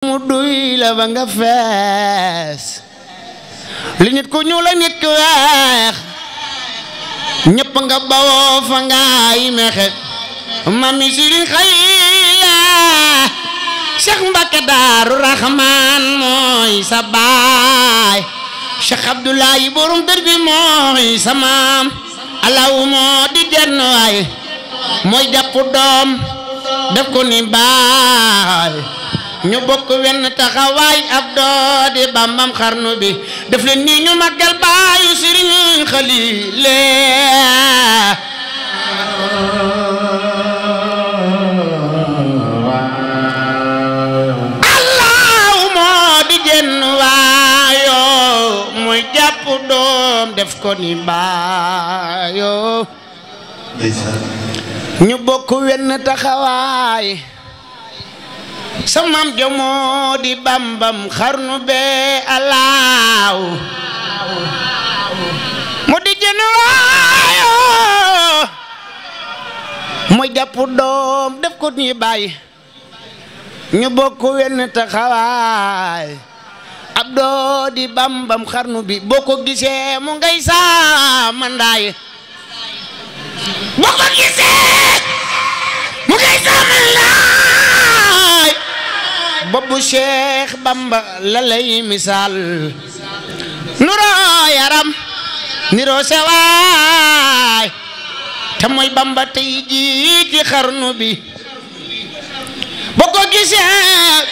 mu duy la ba nga fees li nit ku ñuul la nit ku weex ñëpp nga bawoo fa ngaay mexe mami Sëriñ Xaliila Cheikh Mbacke Daaru Rahman mooy sa baay Cheikh Abdoulaye borom dër bi mooy sa maam alaw moo di jenn waay mooy jàpp doom def ko ni baay ñu bokk wenn taxawaay ab doo di bambam xarnu bi def leen nii ñu màggal baayu Sëriñ Xaliila alaw moo di jenn waayo mooy jàpp doom def ko ni baayo ñu bokk wenn taxawaay sa maam ja moo di bambam xarnu bee alaaw moo di jenn waayo mooy jàpp doom def ko ni baay ñu bokk wenn taxawaay ab doo di bambam xarnu bi boo ko gisee mu ngay saa mandaay boo ko gisee mu ngay saa mandaay boobu Cheikh Bamba la lay misaal nuroo yaram niroo sewaay te mooy Bamba tey jii ci xarnu bi boo ko gisee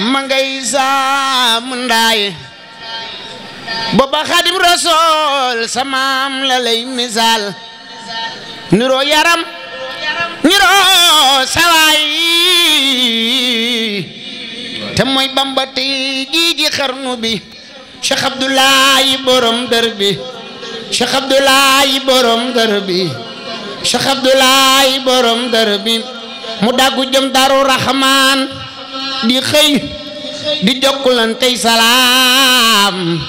ma ngay saam ndaay booba Xaadim Rasuul sa maam la lay misaal niroo yaram niroo sewaay te mooy Bamba tey jii ji xarnu bi Cheikh Abdoulaye borom dër bi Cheikh Abdoulaye borom dër bi Cheikh Abdoulaye borom dër bi mu daggu jëm Daaru Rahman di xëy di jokkulantey salaam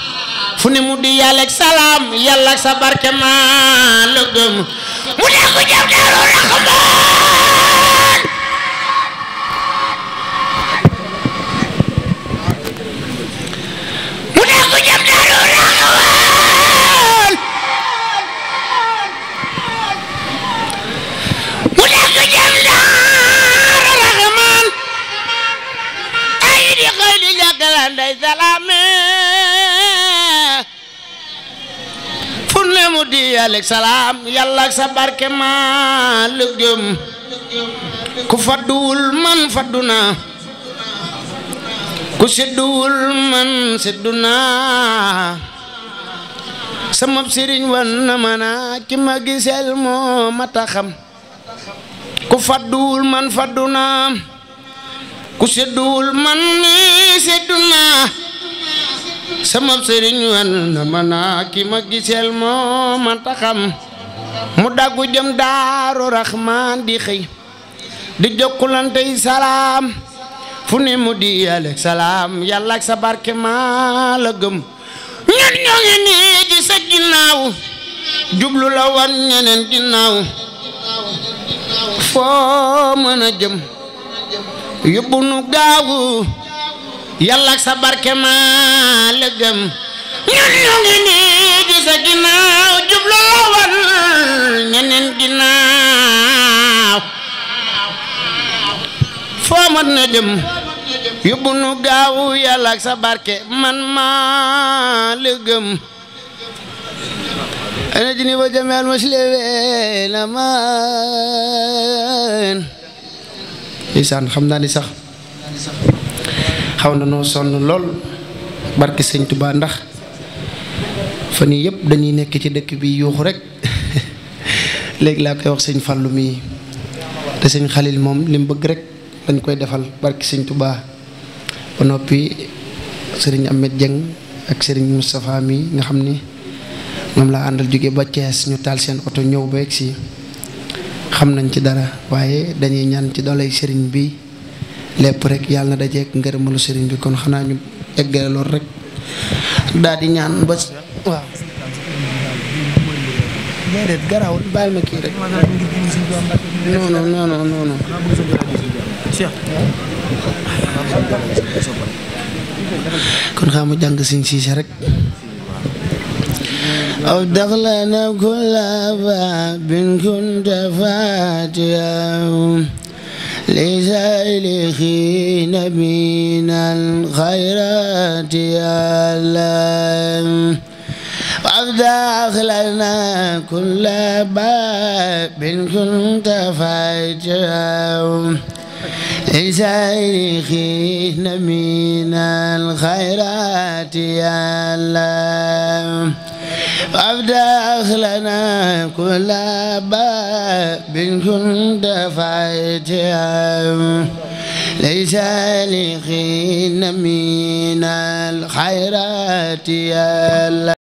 fu ne mu di yàlla ak salaam yàlla ak sa barke ma la gëm mu daggu jëm Daaru Rahman nday salaame fu ne mu di yàlla ak salaam yàlla ak sa barke ma la gëm ku fadduwul man faddu na ku sedduwul man seddu na sama sëriñ wan na mana ci ma gisel moo mata xam ku fadduwul man faddu na ku sedduwul man mi seddu naa sama sëriñ wan na mana ki ma giseel moo ma taxam mu daggu jëm Daaru Rahman di xëy di jokkulantey salaam fu ne mu di yàlla salaam yàlla ak sa barke ma la gëm ñun ñoo ngi nii ci sa ginnaaw jublu la wan ñeneen ginnaaw foo mën a jëm yóbbu nu gaawu yàlla ak sa barke ma la gëm ñun ñoo ngi nii di sa ginnaaw jublu la wan ñeneen ginnaaw foo mën na jëm yóbbu nu gaawu yàlla ak sa barke man ma la gëm ana jini ba jameel muslimin aman isaan xam naa ni sax xaw na noo sonn lool barki sëñ Tuubaa ndax fan yii yëpp dañuy nekk ci dëkk bi yuuxu rek léegi laa koy wax sëñ Fallu mii te sëñ Xalil moom li mu bëgg rek dañ koy defal barki sëñ Tuubaa ba noppi sëriñ Ahmed Dieng ak sëriñ Moustapha mi nga xam ni ñoom laa àndal jóge ba Thiès ñu taal seen oto ñëw ba egg si xam nañ ci dara waaye dañuy ñaan ci dooley sëriñ bi lépp rek yàlla na dajeek ngërëmalu sëriñ bi kon xanaa ñu eggale lool rek daal di ñaan ba waaw déedéet garawul bàyyi ma kii rek non non non non non kon xaamu jàng Sëñ Siise rek aw daxlana kulla baabin kunta faatihahu لسالخين من الخيرات يا الله وافتح لنا كل باب كنت فاتحه لسالخين من الخيرات يا الله وافتح لنا كل باب كنت فاتحه لسالخين من الخيرات يا الله